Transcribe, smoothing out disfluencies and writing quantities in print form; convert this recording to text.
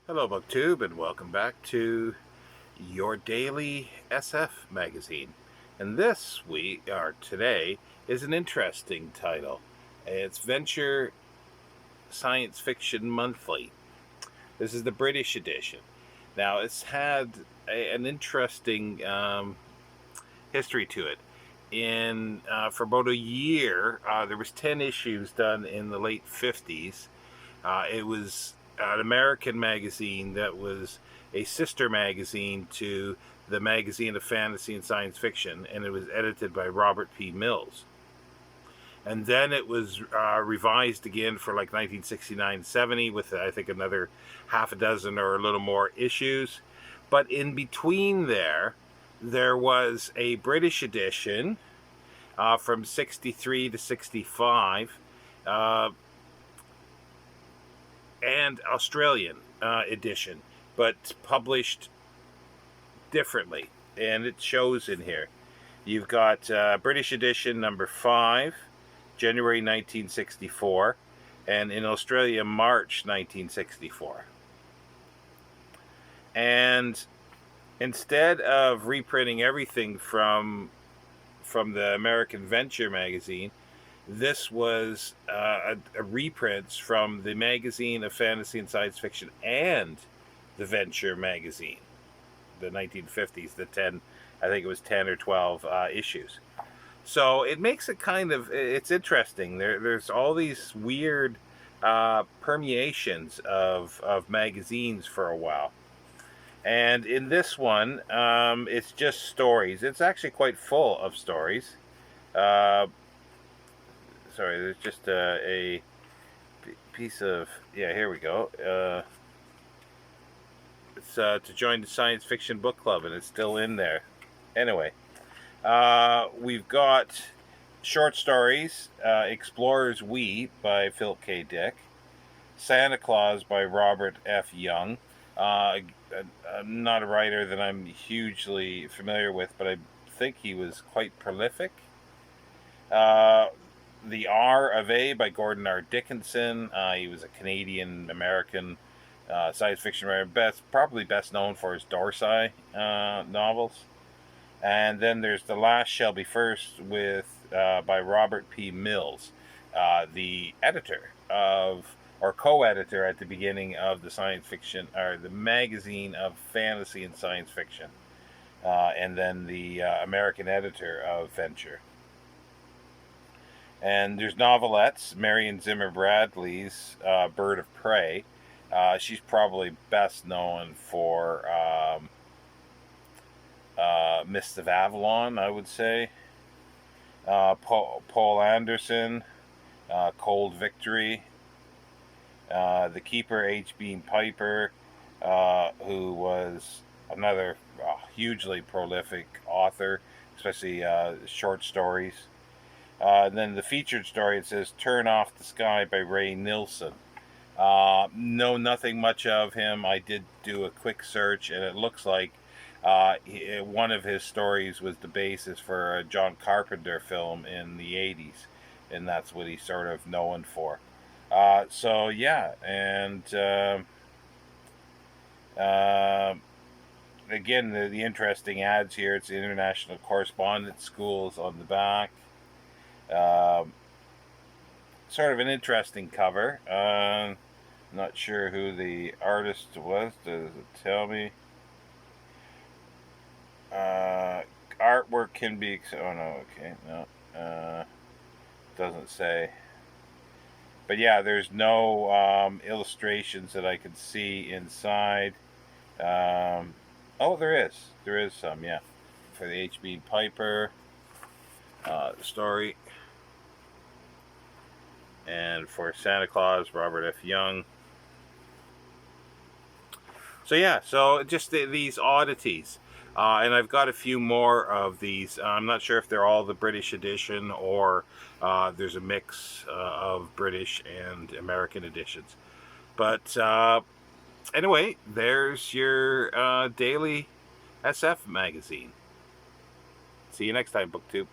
Hello, BookTube, and welcome back to your daily SF magazine. And this week, or today, is an interesting title. It's Venture Science Fiction Monthly. This is the British edition. Now, it's had an interesting history to it. For about a year, there was 10 issues done in the late 50s. It was an American magazine that was a sister magazine to the Magazine of Fantasy and Science Fiction, and it was edited by Robert P. Mills. And then it was revised again for like 1969-70 with, I think, another half a dozen or a little more issues. But in between there was a British edition from 63 to 65. And Australian edition, but published differently, and it shows in here. You've got British edition number 5, January 1964, and in Australia, March 1964. And instead of reprinting everything from the American Venture magazine, this was a reprints from the Magazine of Fantasy and Science Fiction and the Venture magazine, the 1950s, I think it was 10 or 12 issues. So it makes it it's interesting. There's all these weird permeations of magazines for a while. And in this one, it's just stories. It's actually quite full of stories. Sorry, there's just a piece of, yeah, here we go. It's to join the Science Fiction Book Club, and it's still in there. Anyway, we've got short stories, Explorer's We by Philip K. Dick, Santa Claus by Robert F. Young. I'm not a writer that I'm hugely familiar with, but I think he was quite prolific. The R of A by Gordon R. Dickinson. He was a Canadian-American science fiction writer, probably best known for his Dorsey novels. And then there's The Last Shall Be First by Robert P. Mills, the editor or co-editor at the beginning of the science fiction, or the Magazine of Fantasy and Science Fiction, and then the American editor of Venture. And there's novelettes, Marion Zimmer Bradley's Bird of Prey. She's probably best known for Mists of Avalon, I would say. Paul Anderson, Cold Victory. The Keeper, H. Bean Piper, who was another hugely prolific author, especially short stories. And then the featured story, it says Turn Off the Sky by Ray Nilsson. Know nothing much of him. I did do a quick search, and it looks like one of his stories was the basis for a John Carpenter film in the 80s, and that's what he's sort of known for. So yeah, and again, the interesting ads here, it's the International Correspondence Schools on the back. Sort of an interesting cover. Not sure who the artist was. Does it tell me? Artwork can be... Oh, no, okay. No. Doesn't say. But yeah, there's no illustrations that I can see inside. Oh, there is. There is some, yeah. For the H.B. Piper story. And for Santa Claus, Robert F. Young. So yeah, so just these oddities. And I've got a few more of these. I'm not sure if they're all the British edition or there's a mix of British and American editions. But anyway, there's your daily SF magazine. See you next time, BookTube.